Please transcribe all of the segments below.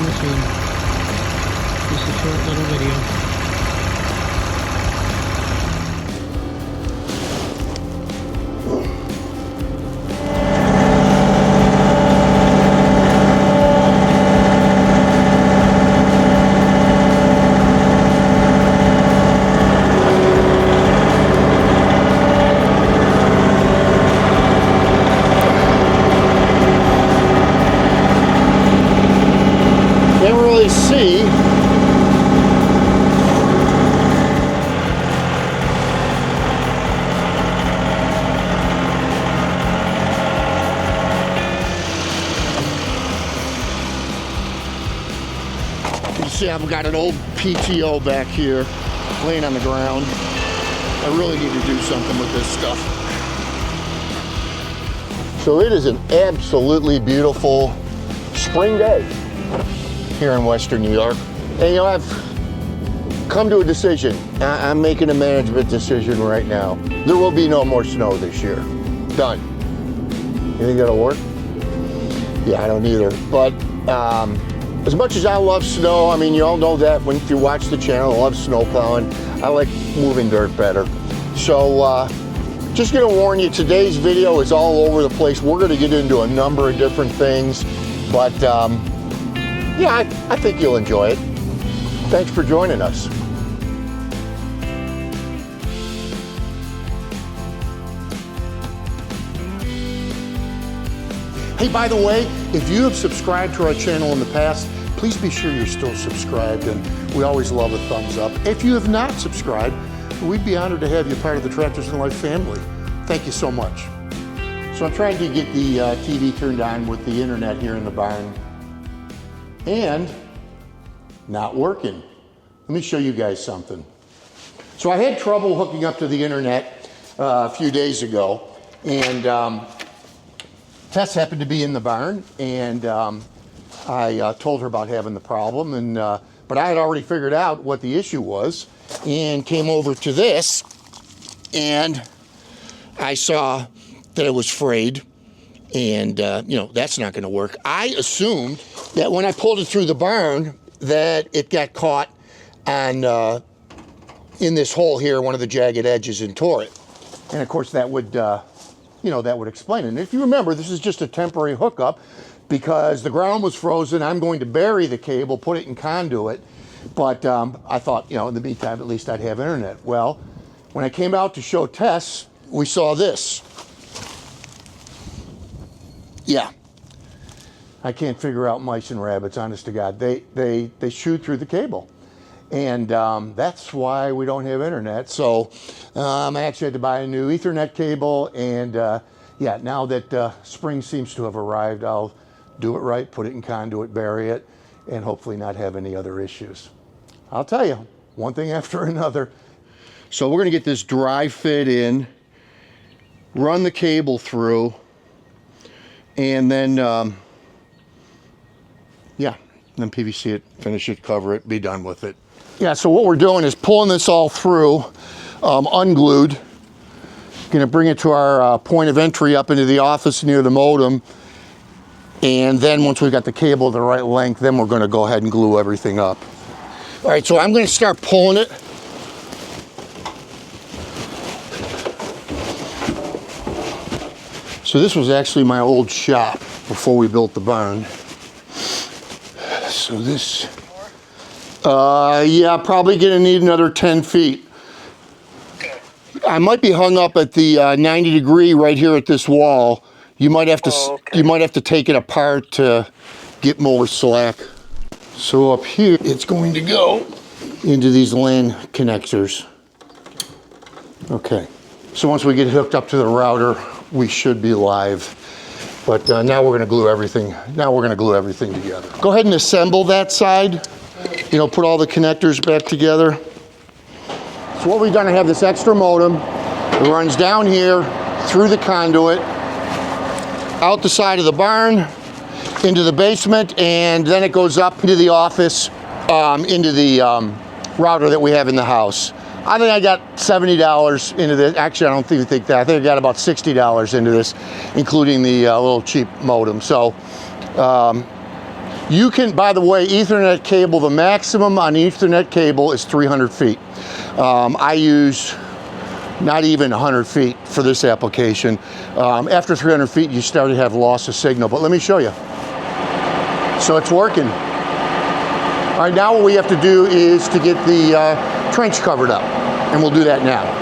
machine. Just a short little video. See, you see I've got an old PTO back here laying on the ground. I really need to do something with this stuff. So it is an absolutely beautiful spring day here in Western New York. And you know, I've come to a decision. I'm making a management decision right now. There will be no more snow this year. Done. You think that'll work? Yeah, I don't either. But as much as I love snow, I mean, you all know that when you watch the channel, I love snow plowing. I like moving dirt better. So just gonna warn you, today's video is all over the place. We're gonna get into a number of different things, but yeah, I think you'll enjoy it. Thanks for joining us. Hey, by the way, if you have subscribed to our channel in the past, please be sure you're still subscribed, and we always love a thumbs up. If you have not subscribed, we'd be honored to have you part of the Tractors and Life family. Thank you so much. So I'm trying to get the TV turned on with the internet here in the barn, and not working. Let me show you guys something. So I had trouble hooking up to the internet a few days ago, and Tess happened to be in the barn, and I told her about having the problem, and but I had already figured out what the issue was, and came over to this, and I saw that it was frayed, and you know, that's not going to work. I assumed that when I pulled it through the barn that it got caught on in this hole here, one of the jagged edges, and tore it. And of course that would you know, that would explain it. And if you remember, this is just a temporary hookup because the ground was frozen. I'm going to bury the cable, put it in conduit, but I thought, you know, in the meantime at least I'd have internet. Well, when I came out to show Tess, we saw this. Yeah, I can't figure out mice and rabbits, honest to God. They shoot through the cable, and that's why we don't have internet. So I actually had to buy a new Ethernet cable, and yeah, now that spring seems to have arrived, I'll do it right, put it in conduit, bury it, and hopefully not have any other issues. I'll tell you, one thing after another. So we're gonna get this dry fit in, run the cable through, and then yeah, then PVC it, finish it, cover it, be done with it. Yeah, so what we're doing is pulling this all through, unglued. Gonna bring it to our point of entry up into the office near the modem, and then once we've got the cable the right length, then we're gonna go ahead and glue everything up. All right, so I'm gonna start pulling it. So this was actually my old shop before we built the barn. So this, yeah, probably gonna need another 10 feet. I might be hung up at the 90 degree right here at this wall. You might have to, you might have to take it apart to get more slack. So up here, it's going to go into these LAN connectors. Okay, so once we get hooked up to the router, we should be live. But now we're gonna glue everything. Now we're gonna glue everything together. Go ahead and assemble that side. You know, put all the connectors back together. So what we've done, I have this extra modem. It runs down here, through the conduit, out the side of the barn, into the basement, and then it goes up into the office, into the router that we have in the house. I think I got $70 into this. Actually, I don't even think that. I think I got about $60 into this, including the little cheap modem. So You can, by the way, Ethernet cable, the maximum on Ethernet cable is 300 feet. I use not even 100 feet for this application. After 300 feet, you start to have loss of signal, but let me show you. So it's working. All right, now what we have to do is to get the trench covered up, and we'll do that now.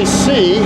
See.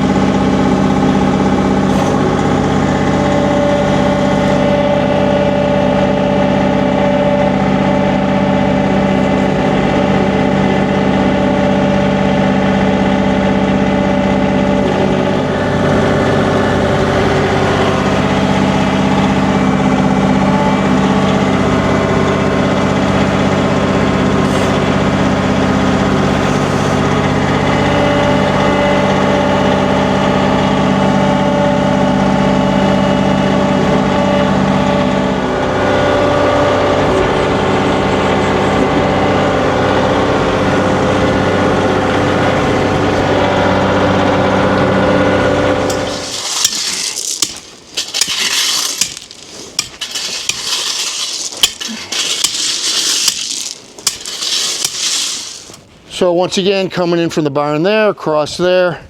So once again, coming in from the barn there, across there,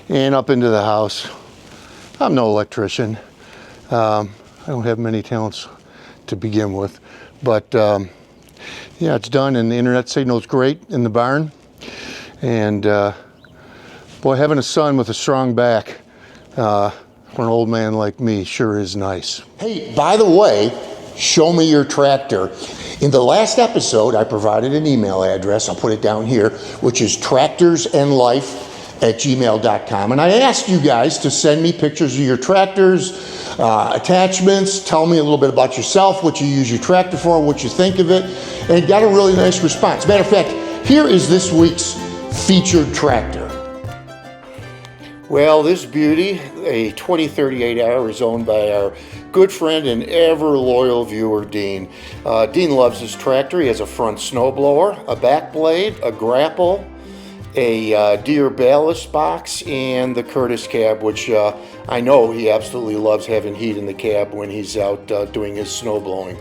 and up into the house. I'm no electrician. I don't have many talents to begin with, but yeah, it's done, and the internet signal's great in the barn. And boy, having a son with a strong back for an old man like me sure is nice. Hey, by the way, show me your tractor. In the last episode, I provided an email address, I'll put it down here, which is tractorsandlife@gmail.com. And I asked you guys to send me pictures of your tractors, attachments, tell me a little bit about yourself, what you use your tractor for, what you think of it, and got a really nice response. Matter of fact, here is this week's featured tractor. Well, this beauty, a 2038R, is owned by our good friend and ever loyal viewer, Dean. Dean loves his tractor. He has a front snowblower, a back blade, a grapple, a Deere ballast box, and the Curtis cab, which I know he absolutely loves having heat in the cab when he's out doing his snow blowing.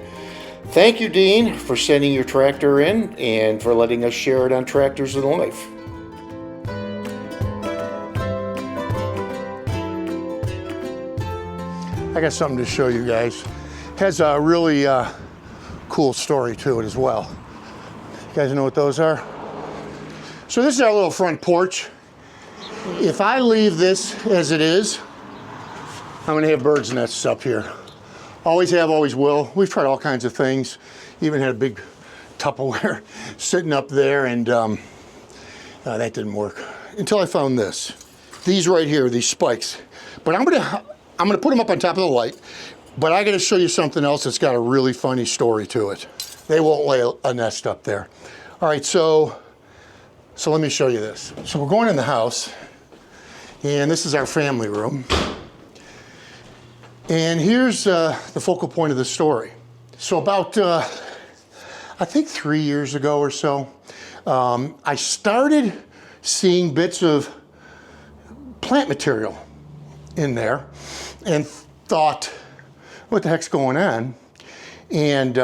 Thank you, Dean, for sending your tractor in and for letting us share it on Tractors and Life. I got something to show you guys. Has a really cool story to it as well. You guys know what those are? So this is our little front porch. If I leave this as it is, I'm gonna have birds' nests up here. Always have, always will. We've tried all kinds of things. Even had a big Tupperware sitting up there, and that didn't work. Until I found this. These right here, these spikes. But I'm gonna put them up on top of the light, but I gotta show you something else that's got a really funny story to it. They won't lay a nest up there. All right, so let me show you this. So we're going in the house, and this is our family room. And here's the focal point of the story. So about, I think 3 years ago or so, I started seeing bits of plant material in there and thought, what the heck's going on? And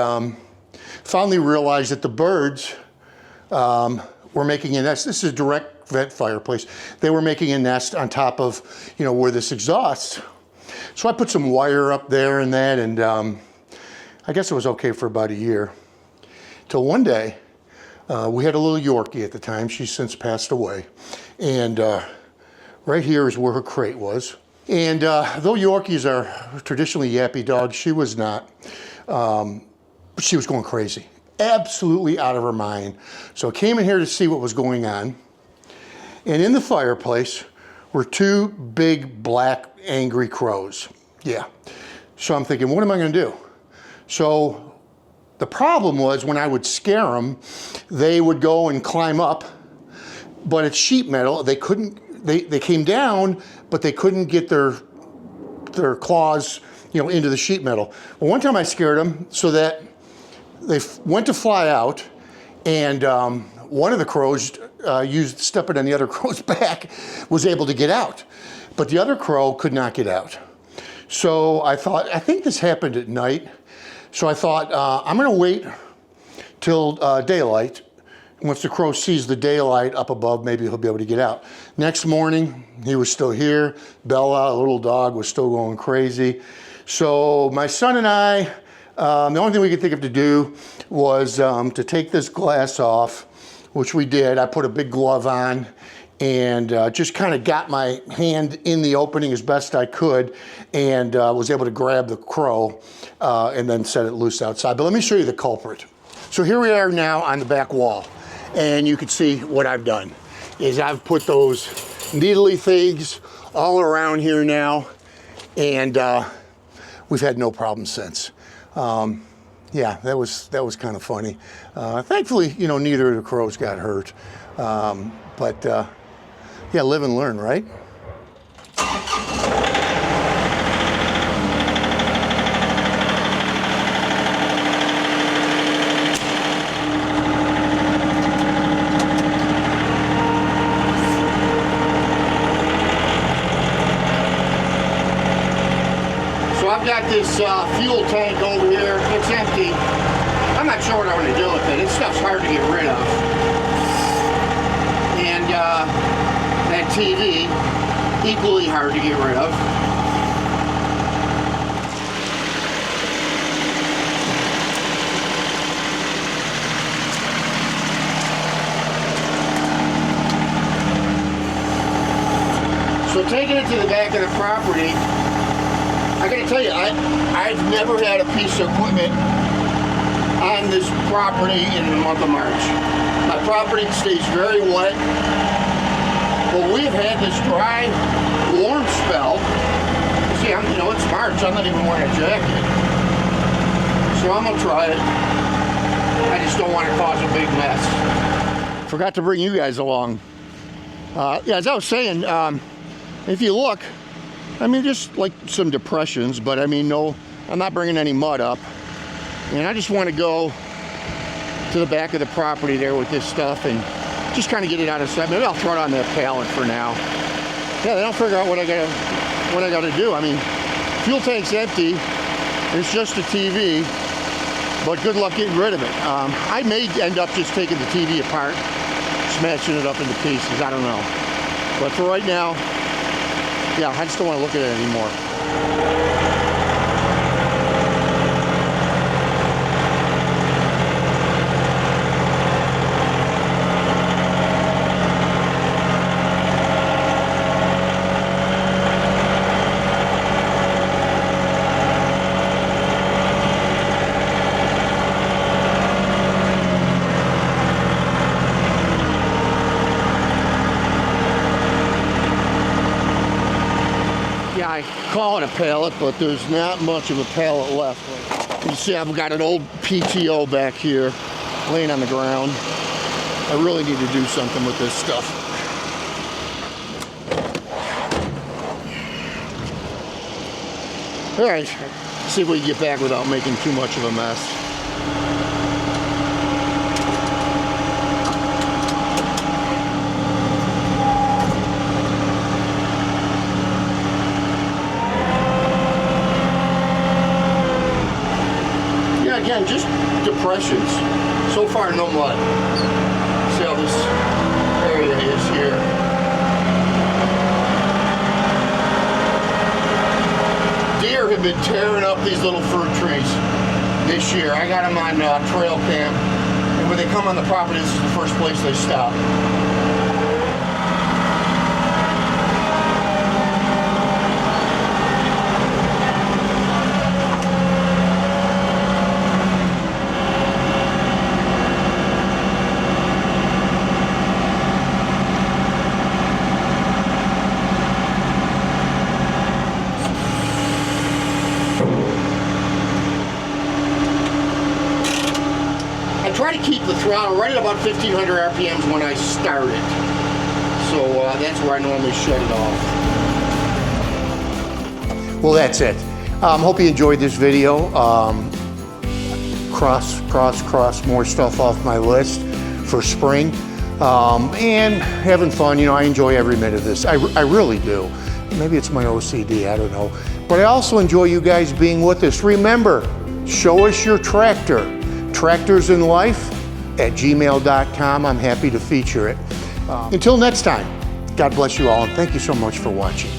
finally realized that the birds were making a nest. This is a direct vent fireplace. They were making a nest on top of, where this exhausts. So I put some wire up there and that, and I guess it was okay for about a year. Till one day, we had a little Yorkie at the time. She's since passed away. And right here is where her crate was. And though Yorkies are traditionally yappy dogs, she was not. But she was going crazy, absolutely out of her mind. So I came in here to see what was going on. And in the fireplace were two big black angry crows. Yeah. So I'm thinking, what am I going to do? So the problem was when I would scare them, they would go and climb up, but it's sheet metal. They couldn't, they came down, but they couldn't get their claws, you know, into the sheet metal. Well, one time I scared them so that they went to fly out, and one of the crows stepping on the other crow's back, was able to get out. But the other crow could not get out. So I thought, I think this happened at night. So I thought, I'm gonna wait till daylight. Once the crow sees the daylight up above, maybe he'll be able to get out. Next morning, he was still here. Bella, a little dog, was still going crazy. So my son and I, the only thing we could think of to do was to take this glass off, which we did. I put a big glove on and just kind of got my hand in the opening as best I could, and was able to grab the crow and then set it loose outside. But let me show you the culprit. So here we are now on the back wall, and you can see what I've done is I've put those needly things all around here now, and we've had no problem since. Yeah, that was kind of funny. Thankfully, you know, neither of the crows got hurt. But yeah, live and learn, right? So I've got this fuel tank over here. It's empty. I'm not sure what I'm going to do with it. This stuff's hard to get rid of. And that TV, equally hard to get rid of. So taking it to the back of the property, I gotta tell you, I've never had a piece of equipment on this property in the month of March. My property stays very wet, but we've had this dry, warm spell. See, you know, it's March, I'm not even wearing a jacket. So I'm gonna try it. I just don't want to cause a big mess. Forgot to bring you guys along. Yeah, as I was saying, if you look, I mean, just like some depressions, but I mean, no, I'm not bringing any mud up. And I just want to go to the back of the property there with this stuff and just kind of get it out of sight. Maybe I'll throw it on that pallet for now. Yeah, then I'll figure out what I gotta do. I mean, fuel tank's empty. It's just a TV, but good luck getting rid of it. I may end up just taking the TV apart, smashing it up into pieces. I don't know. But for right now, yeah, I just don't want to look at it anymore. Yeah, I call it a pallet, but there's not much of a pallet left. You see, I've got an old PTO back here laying on the ground. I really need to do something with this stuff. All right, see if we can get back without making too much of a mess. Again, just depressions. So far, no mud. See how this area is here. Deer have been tearing up these little fruit trees this year. I got them on trail cam, and when they come on the property, this is the first place they stop. try to keep the throttle right at about 1500 RPMs when I start it. So that's where I normally shut it off. Well, that's it. Hope you enjoyed this video. Cross more stuff off my list for spring. And having fun, you know, I enjoy every minute of this. I really do. Maybe it's my OCD, I don't know. But I also enjoy you guys being with us. Remember, show us your tractor. tractorsinlife@gmail.com. I'm happy to feature it. Until next time, God bless you all, and thank you so much for watching.